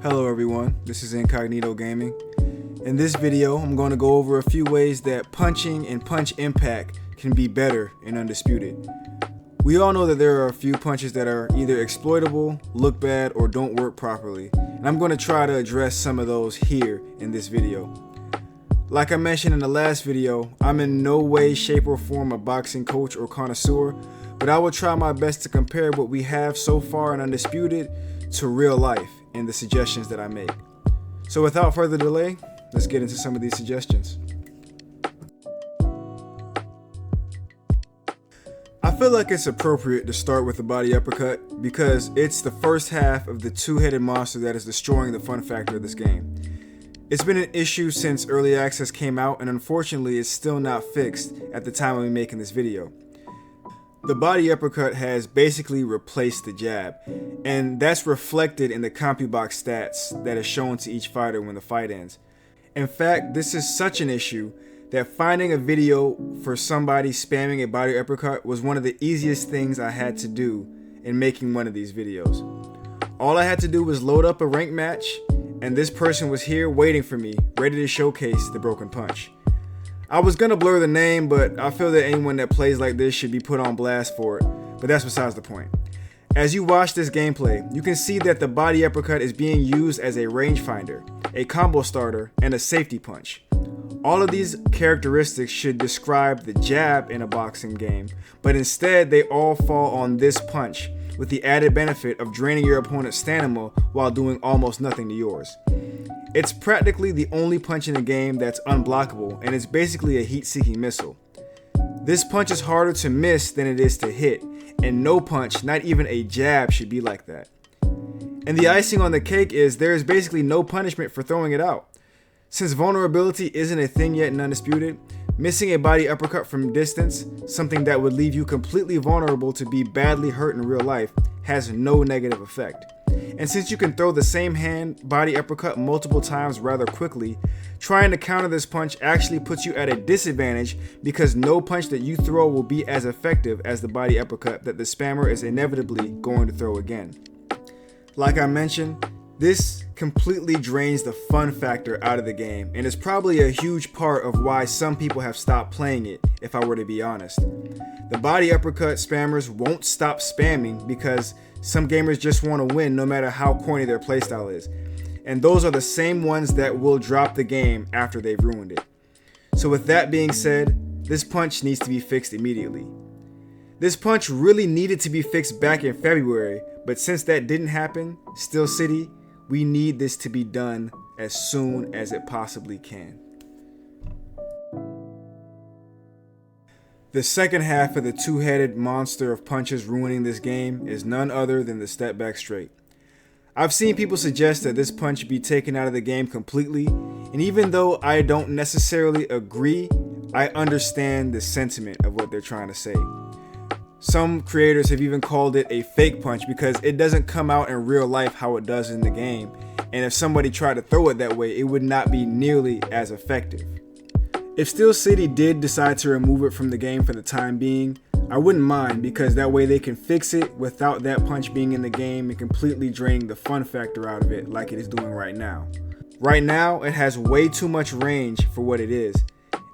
Hello everyone, this is Incognito Gaming. In this video, I'm going to go over a few ways that punching and punch impact can be better in Undisputed. We all know that there are a few punches that are either exploitable, look bad, or don't work properly, and I'm going to try to address some of those here in this video. Like I mentioned in the last video, I'm in no way, shape, or form a boxing coach or connoisseur, but I will try my best to compare what we have so far in Undisputed to real life in the suggestions that I make. So without further delay, let's get into some of these suggestions. I feel like it's appropriate to start with the body uppercut because it's the first half of the two-headed monster that is destroying the fun factor of this game. It's been an issue since early access came out, and unfortunately it's still not fixed at the time of me making this video. The body uppercut has basically replaced the jab, and that's reflected in the CompuBox stats that is shown to each fighter when the fight ends. In fact, this is such an issue that finding a video for somebody spamming a body uppercut was one of the easiest things I had to do in making one of these videos. All I had to do was load up a ranked match, and this person was here waiting for me, ready to showcase the broken punch. I was gonna blur the name, but I feel that anyone that plays like this should be put on blast for it, but that's besides the point. As you watch this gameplay, you can see that the body uppercut is being used as a rangefinder, a combo starter, and a safety punch. All of these characteristics should describe the jab in a boxing game, but instead they all fall on this punch, with the added benefit of draining your opponent's stamina while doing almost nothing to yours. It's practically the only punch in the game that's unblockable, and it's basically a heat-seeking missile. This punch is harder to miss than it is to hit, and no punch, not even a jab, should be like that. And the icing on the cake is there is basically no punishment for throwing it out. Since vulnerability isn't a thing yet in Undisputed, missing a body uppercut from distance, something that would leave you completely vulnerable to be badly hurt in real life, has no negative effect. And since you can throw the same hand body uppercut multiple times rather quickly, trying to counter this punch actually puts you at a disadvantage because no punch that you throw will be as effective as the body uppercut that the spammer is inevitably going to throw again. Like I mentioned, this completely drains the fun factor out of the game, and is probably a huge part of why some people have stopped playing it, if I were to be honest. The body uppercut spammers won't stop spamming because some gamers just want to win no matter how corny their playstyle is. And those are the same ones that will drop the game after they've ruined it. So with that being said, this punch needs to be fixed immediately. This punch really needed to be fixed back in February, but since that didn't happen, Steel City, we need this to be done as soon as it possibly can. The second half of the two-headed monster of punches ruining this game is none other than the step back straight. I've seen people suggest that this punch be taken out of the game completely, and even though I don't necessarily agree, I understand the sentiment of what they're trying to say. Some creators have even called it a fake punch because it doesn't come out in real life how it does in the game, and if somebody tried to throw it that way, it would not be nearly as effective. If Steel City did decide to remove it from the game for the time being, I wouldn't mind because that way they can fix it without that punch being in the game and completely draining the fun factor out of it like it is doing right now. Right now, it has way too much range for what it is.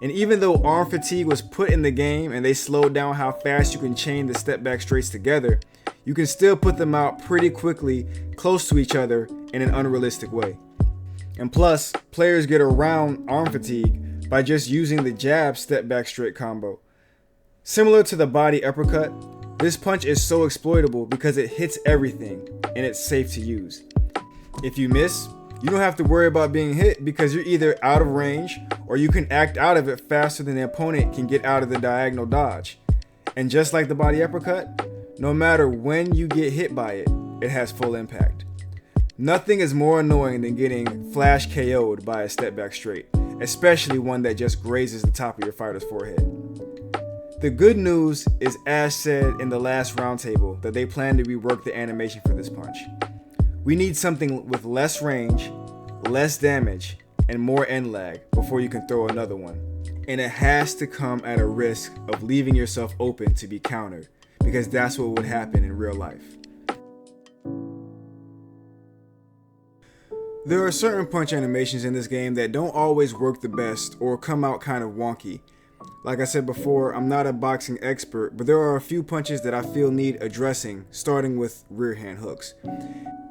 And even though arm fatigue was put in the game and they slowed down how fast you can chain the step back straights together, you can still put them out pretty quickly close to each other in an unrealistic way. And plus, players get around arm fatigue by just using the jab step back straight combo. Similar to the body uppercut, this punch is so exploitable because it hits everything and it's safe to use. If you miss, you don't have to worry about being hit because you're either out of range or you can act out of it faster than the opponent can get out of the diagonal dodge. And just like the body uppercut, no matter when you get hit by it, it has full impact. Nothing is more annoying than getting flash KO'd by a step back straight, especially one that just grazes the top of your fighter's forehead. The good news is, as said in the last roundtable, that they plan to rework the animation for this punch. We need something with less range, less damage, and more end lag before you can throw another one. And it has to come at a risk of leaving yourself open to be countered, because that's what would happen in real life. There are certain punch animations in this game that don't always work the best or come out kind of wonky. Like I said before, I'm not a boxing expert, but there are a few punches that I feel need addressing, starting with rear hand hooks.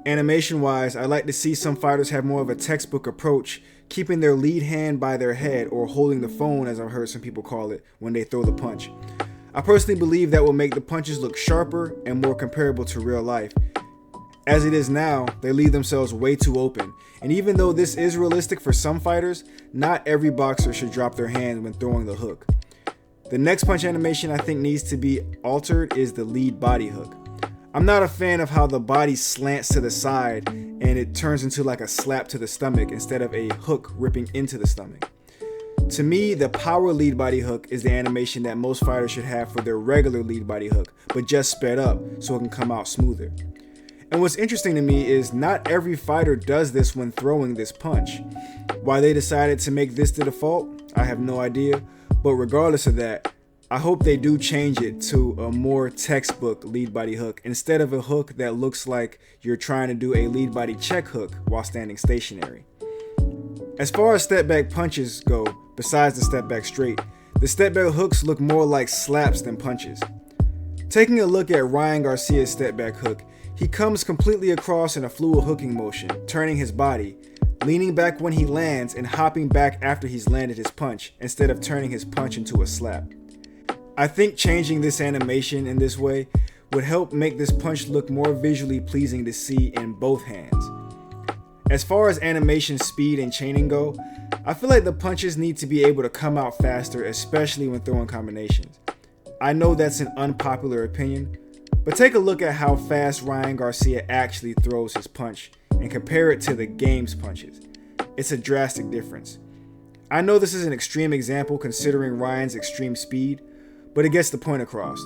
Animation wise, I like to see some fighters have more of a textbook approach, keeping their lead hand by their head or holding the phone, as I've heard some people call it, when they throw the punch. I personally believe that will make the punches look sharper and more comparable to real life. As it is now, they leave themselves way too open, and even though this is realistic for some fighters, not every boxer should drop their hand when throwing the hook. The next punch animation I think needs to be altered is the lead body hook. I'm not a fan of how the body slants to the side and it turns into like a slap to the stomach instead of a hook ripping into the stomach. To me, the power lead body hook is the animation that most fighters should have for their regular lead body hook, but just sped up so it can come out smoother. And what's interesting to me is not every fighter does this when throwing this punch. Why they decided to make this the default, I have no idea, but regardless of that, I hope they do change it to a more textbook lead body hook instead of a hook that looks like you're trying to do a lead body check hook while standing stationary. As far as step back punches go, besides the step back straight, the step back hooks look more like slaps than punches. Taking a look at Ryan Garcia's step back hook, he comes completely across in a fluid hooking motion, turning his body, leaning back when he lands and hopping back after he's landed his punch instead of turning his punch into a slap. I think changing this animation in this way would help make this punch look more visually pleasing to see in both hands. As far as animation speed and chaining go, I feel like the punches need to be able to come out faster, especially when throwing combinations. I know that's an unpopular opinion, but take a look at how fast Ryan Garcia actually throws his punch and compare it to the game's punches. It's a drastic difference. I know this is an extreme example considering Ryan's extreme speed, but it gets the point across.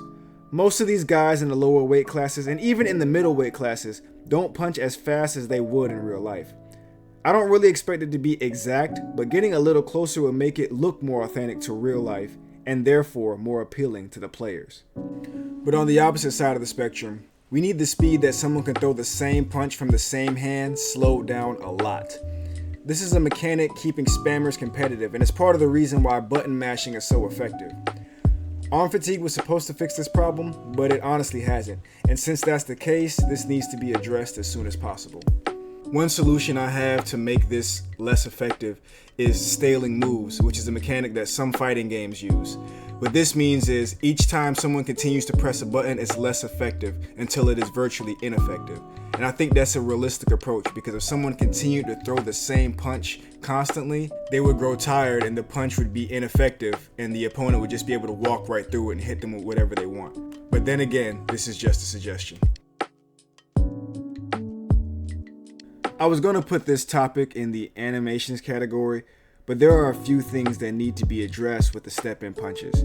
Most of these guys in the lower weight classes and even in the middleweight classes don't punch as fast as they would in real life. I don't really expect it to be exact, but getting a little closer will make it look more authentic to real life and therefore more appealing to the players. But on the opposite side of the spectrum, we need the speed that someone can throw the same punch from the same hand slowed down a lot. This is a mechanic keeping spammers competitive, and it's part of the reason why button mashing is so effective. Arm fatigue was supposed to fix this problem, but it honestly hasn't, and since that's the case, this needs to be addressed as soon as possible. One solution I have to make this less effective is staling moves, which is a mechanic that some fighting games use. What this means is each time someone continues to press a button, it's less effective until it is virtually ineffective. And I think that's a realistic approach because if someone continued to throw the same punch constantly, they would grow tired and the punch would be ineffective and the opponent would just be able to walk right through it and hit them with whatever they want. But then again, this is just a suggestion. I was going to put this topic in the animations category, but there are a few things that need to be addressed with the step-in punches.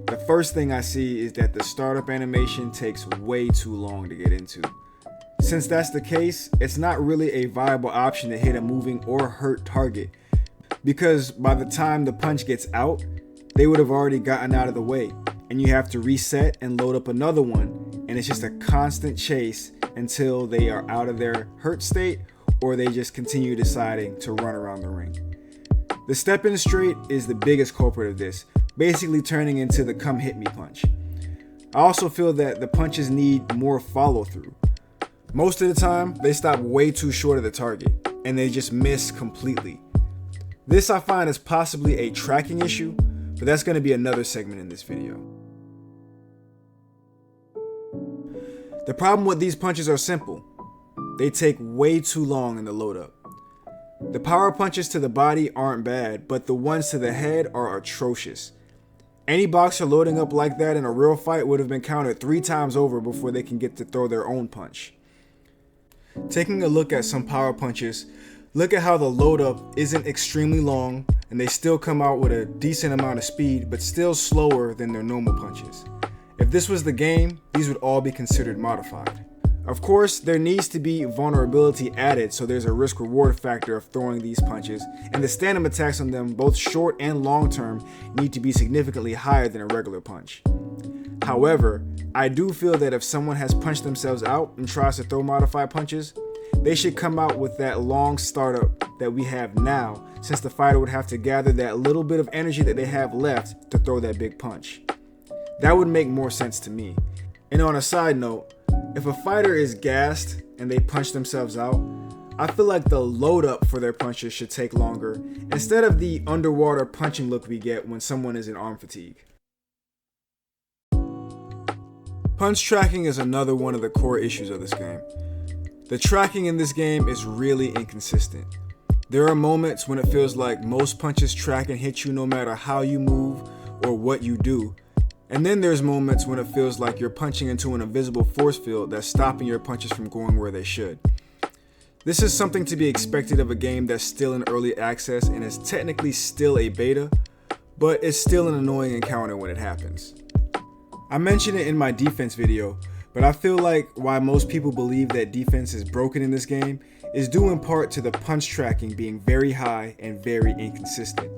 The first thing I see is that the startup animation takes way too long to get into. Since that's the case, it's not really a viable option to hit a moving or hurt target, because by the time the punch gets out, they would have already gotten out of the way, and you have to reset and load up another one, and it's just a constant chase until they are out of their hurt state or they just continue deciding to run around the ring. The step-in straight is the biggest culprit of this, basically turning into the come hit me punch. I also feel that the punches need more follow-through. Most of the time, they stop way too short of the target, and they just miss completely. This I find is possibly a tracking issue, but that's going to be another segment in this video. The problem with these punches are simple. They take way too long in the load up. The power punches to the body aren't bad, but the ones to the head are atrocious. Any boxer loading up like that in a real fight would have been counted 3 times over before they can get to throw their own punch. Taking a look at some power punches, look at how the load up isn't extremely long and they still come out with a decent amount of speed, but still slower than their normal punches. If this was the game, these would all be considered modified. Of course, there needs to be vulnerability added so there's a risk-reward factor of throwing these punches, and the stand-up attacks on them, both short and long-term, need to be significantly higher than a regular punch. However, I do feel that if someone has punched themselves out and tries to throw modified punches, they should come out with that long startup that we have now, since the fighter would have to gather that little bit of energy that they have left to throw that big punch. That would make more sense to me. And on a side note, if a fighter is gassed and they punch themselves out, I feel like the load up for their punches should take longer instead of the underwater punching look we get when someone is in arm fatigue. Punch tracking is another one of the core issues of this game. The tracking in this game is really inconsistent. There are moments when it feels like most punches track and hit you no matter how you move or what you do. And then there's moments when it feels like you're punching into an invisible force field that's stopping your punches from going where they should. This is something to be expected of a game that's still in early access and is technically still a beta, but it's still an annoying encounter when it happens. I mentioned it in my defense video, but I feel like why most people believe that defense is broken in this game is due in part to the punch tracking being very high and very inconsistent,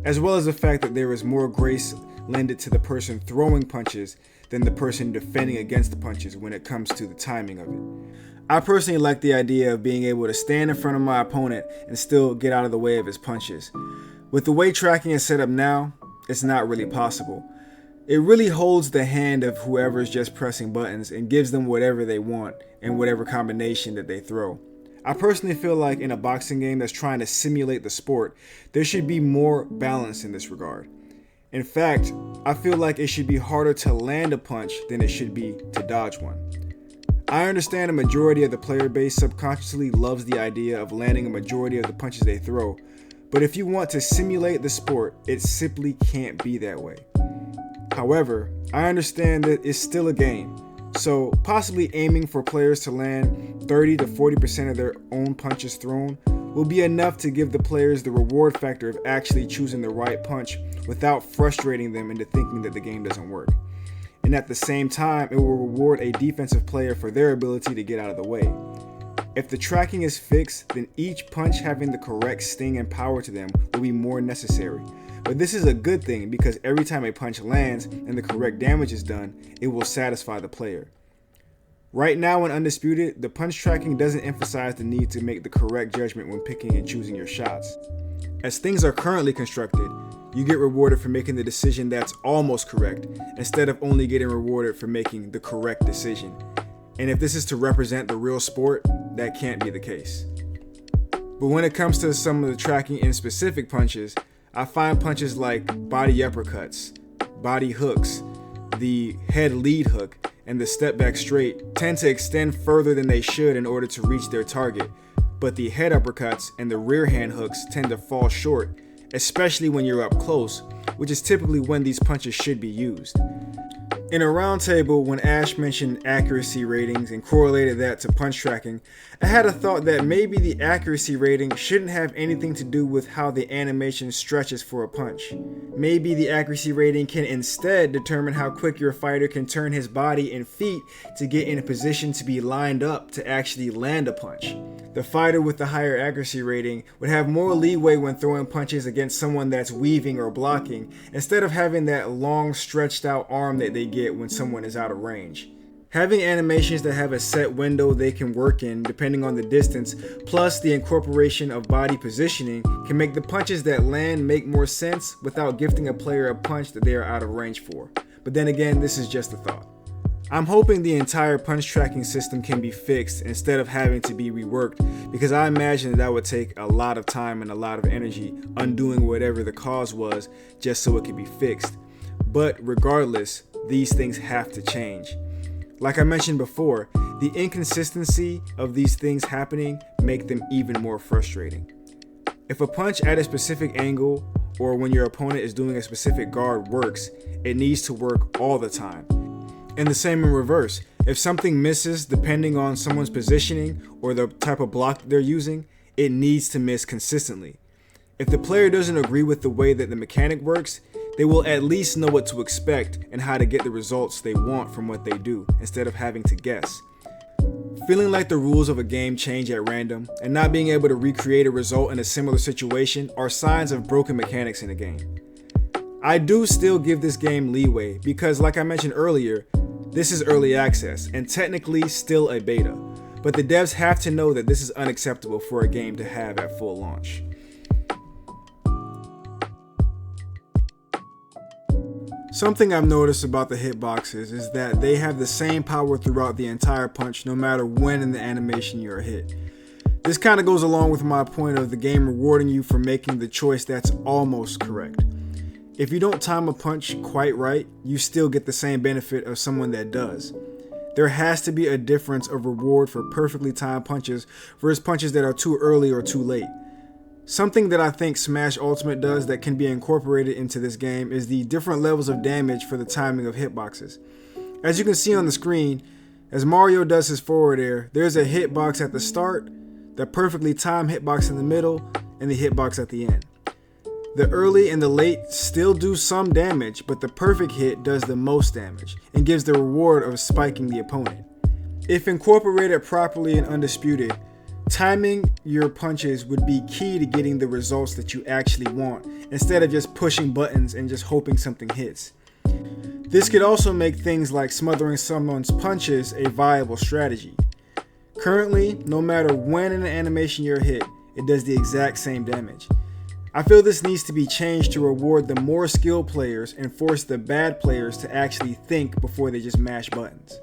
as well as the fact that there is more grace lended to the person throwing punches than the person defending against the punches when it comes to the timing of it. I personally like the idea of being able to stand in front of my opponent and still get out of the way of his punches. With the way tracking is set up now, it's not really possible. It really holds the hand of whoever is just pressing buttons and gives them whatever they want and whatever combination that they throw. I personally feel like in a boxing game that's trying to simulate the sport, there should be more balance in this regard. In fact, I feel like it should be harder to land a punch than it should be to dodge one. I understand a majority of the player base subconsciously loves the idea of landing a majority of the punches they throw, but if you want to simulate the sport, it simply can't be that way. However, I understand that it's still a game, so possibly aiming for players to land 30 to 40% of their own punches thrown will be enough to give the players the reward factor of actually choosing the right punch without frustrating them into thinking that the game doesn't work. And at the same time, it will reward a defensive player for their ability to get out of the way. If the tracking is fixed, then each punch having the correct sting and power to them will be more necessary. But this is a good thing because every time a punch lands and the correct damage is done, it will satisfy the player. Right now in Undisputed, the punch tracking doesn't emphasize the need to make the correct judgment when picking and choosing your shots. As things are currently constructed, you get rewarded for making the decision that's almost correct, instead of only getting rewarded for making the correct decision. And if this is to represent the real sport, that can't be the case. But when it comes to some of the tracking in specific punches, I find punches like body uppercuts, body hooks, the head lead hook, and the step back straight tend to extend further than they should in order to reach their target, but the head uppercuts and the rear hand hooks tend to fall short, especially when you're up close, which is typically when these punches should be used. In a roundtable, when Ash mentioned accuracy ratings and correlated that to punch tracking, I had a thought that maybe the accuracy rating shouldn't have anything to do with how the animation stretches for a punch. Maybe the accuracy rating can instead determine how quick your fighter can turn his body and feet to get in a position to be lined up to actually land a punch. The fighter with the higher accuracy rating would have more leeway when throwing punches against someone that's weaving or blocking, instead of having that long stretched out arm that they get when someone is out of range. Having animations that have a set window they can work in depending on the distance, plus the incorporation of body positioning, can make the punches that land make more sense without gifting a player a punch that they are out of range for. But then again, this is just a thought. I'm hoping the entire punch tracking system can be fixed instead of having to be reworked, because I imagine that would take a lot of time and a lot of energy undoing whatever the cause was just so it could be fixed. But regardless, these things have to change. Like I mentioned before, the inconsistency of these things happening make them even more frustrating. If a punch at a specific angle or when your opponent is doing a specific guard works, it needs to work all the time. And the same in reverse. If something misses depending on someone's positioning or the type of block they're using, it needs to miss consistently. If the player doesn't agree with the way that the mechanic works, they will at least know what to expect and how to get the results they want from what they do, instead of having to guess. Feeling like the rules of a game change at random and not being able to recreate a result in a similar situation are signs of broken mechanics in a game. I do still give this game leeway because, like I mentioned earlier, this is early access and technically still a beta. but the devs have to know that this is unacceptable for a game to have at full launch. Something I've noticed about the hitboxes is that they have the same power throughout the entire punch no matter when in the animation you're hit. This kind of goes along with my point of the game rewarding you for making the choice that's almost correct. If you don't time a punch quite right, you still get the same benefit of someone that does. There has to be a difference of reward for perfectly timed punches versus punches that are too early or too late. Something that I think Smash Ultimate does that can be incorporated into this game is the different levels of damage for the timing of hitboxes. As you can see on the screen, as Mario does his forward air, there's a hitbox at the start, the perfectly timed hitbox in the middle, and the hitbox at the end. The early and the late still do some damage, but the perfect hit does the most damage and gives the reward of spiking the opponent. If incorporated properly in Undisputed, timing your punches would be key to getting the results that you actually want, instead of just pushing buttons and just hoping something hits. This could also make things like smothering someone's punches a viable strategy. Currently, no matter when in an animation you're hit, it does the exact same damage. I feel this needs to be changed to reward the more skilled players and force the bad players to actually think before they just mash buttons.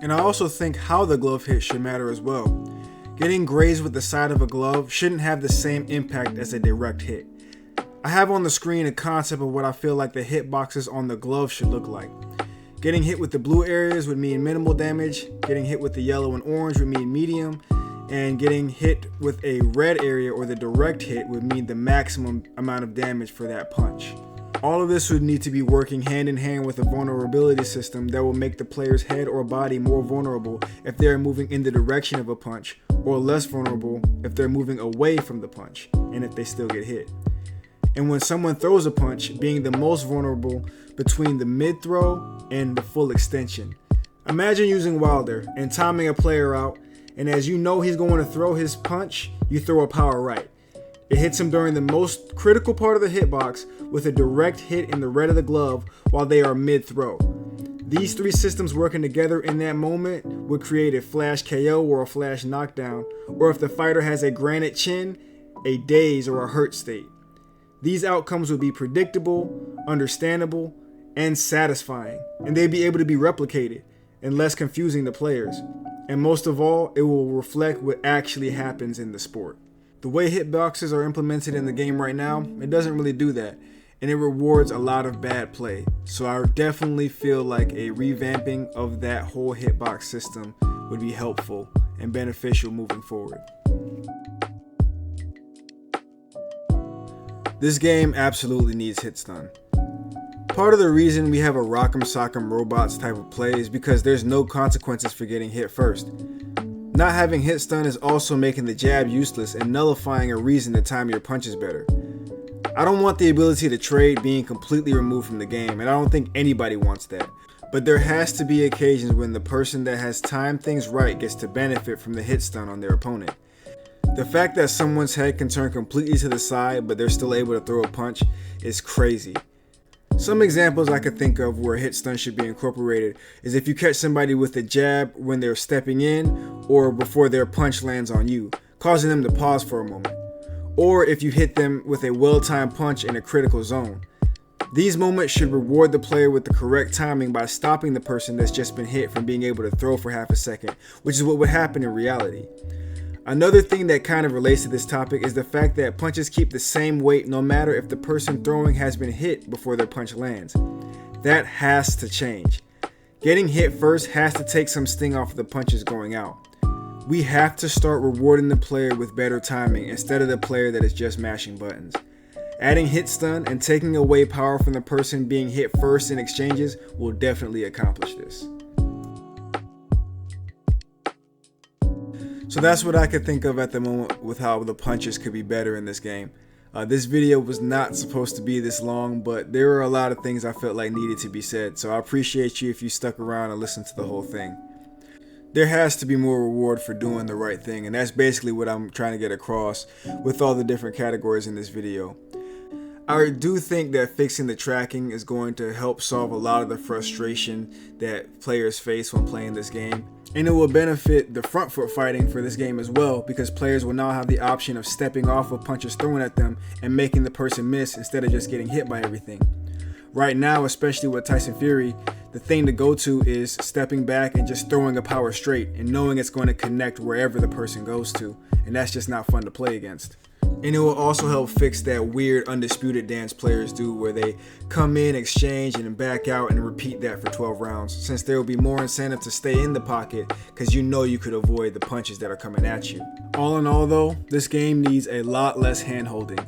And I also think how the glove hit should matter as well. Getting grazed with the side of a glove shouldn't have the same impact as a direct hit. I have on the screen a concept of what I feel like the hitboxes on the glove should look like. Getting hit with the blue areas would mean minimal damage, getting hit with the yellow and orange would mean medium, and getting hit with a red area or the direct hit would mean the maximum amount of damage for that punch. All of this would need to be working hand in hand with a vulnerability system that will make the player's head or body more vulnerable if they are moving in the direction of a punch, or less vulnerable if they're moving away from the punch, and if they still get hit. And when someone throws a punch, being the most vulnerable between the mid-throw and the full extension. Imagine using Wilder and timing a player out, and as you know he's going to throw his punch, you throw a power right. It hits him during the most critical part of the hitbox with a direct hit in the red of the glove while they are mid-throw. These three systems working together in that moment would create a flash KO or a flash knockdown, or if the fighter has a granite chin, a daze or a hurt state. These outcomes would be predictable, understandable, and satisfying, and they'd be able to be replicated and less confusing to players. And most of all, it will reflect what actually happens in the sport. The way hitboxes are implemented in the game right now, it doesn't really do that, and it rewards a lot of bad play. So I definitely feel like a revamping of that whole hitbox system would be helpful and beneficial moving forward. This game absolutely needs hit stun. Part of the reason we have a rock'em sock'em robots type of play is because there's no consequences for getting hit first. Not having hit stun is also making the jab useless and nullifying a reason to time your punches better. I don't want the ability to trade being completely removed from the game, and I don't think anybody wants that. But there has to be occasions when the person that has timed things right gets to benefit from the hit stun on their opponent. The fact that someone's head can turn completely to the side but they're still able to throw a punch is crazy. Some examples I could think of where hit stun should be incorporated is if you catch somebody with a jab when they're stepping in or before their punch lands on you, causing them to pause for a moment. Or if you hit them with a well-timed punch in a critical zone. These moments should reward the player with the correct timing by stopping the person that's just been hit from being able to throw for half a second, which is what would happen in reality. Another thing that kind of relates to this topic is the fact that punches keep the same weight no matter if the person throwing has been hit before their punch lands. That has to change. Getting hit first has to take some sting off of the punches going out. We have to start rewarding the player with better timing instead of the player that is just mashing buttons. Adding hit stun and taking away power from the person being hit first in exchanges will definitely accomplish this. So that's what I could think of at the moment with how the punches could be better in this game. This video was not supposed to be this long, but there were a lot of things I felt like needed to be said, so I appreciate you if you stuck around and listened to the whole thing. There has to be more reward for doing the right thing, and that's basically what I'm trying to get across with all the different categories in this video. I do think that fixing the tracking is going to help solve a lot of the frustration that players face when playing this game. And it will benefit the front foot fighting for this game as well, because players will now have the option of stepping off of punches thrown at them and making the person miss instead of just getting hit by everything. Right now, especially with Tyson Fury, the thing to go to is stepping back and just throwing a power straight and knowing it's going to connect wherever the person goes to, and that's just not fun to play against. And it will also help fix that weird Undisputed dance players do where they come in, exchange, and then back out and repeat that for 12 rounds, since there will be more incentive to stay in the pocket because you know you could avoid the punches that are coming at you. All in all though, this game needs a lot less hand holding.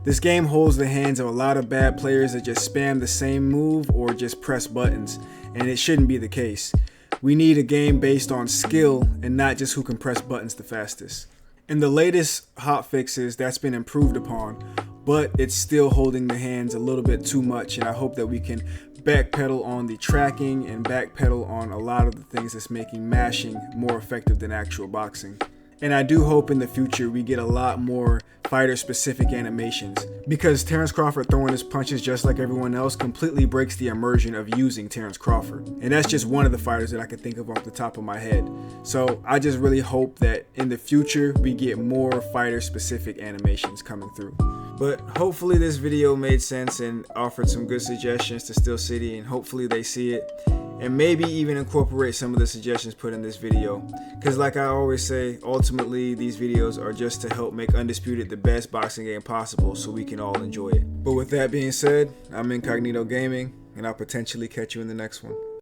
This game holds the hands of a lot of bad players that just spam the same move or just press buttons, and it shouldn't be the case. We need a game based on skill and not just who can press buttons the fastest. In the latest hot fixes, that's been improved upon, but it's still holding the hands a little bit too much, and I hope that we can backpedal on the tracking and backpedal on a lot of the things that's making mashing more effective than actual boxing. And I do hope in the future we get a lot more fighter-specific animations, because Terrence Crawford throwing his punches just like everyone else completely breaks the immersion of using Terrence Crawford. And that's just one of the fighters that I can think of off the top of my head. So I just really hope that in the future we get more fighter-specific animations coming through. But hopefully this video made sense and offered some good suggestions to Steel City, and hopefully they see it and maybe even incorporate some of the suggestions put in this video, because like I always say, ultimately these videos are just to help make Undisputed the best boxing game possible so we can all enjoy it. But with that being said, I'm Incognito Gaming, and I'll potentially catch you in the next one.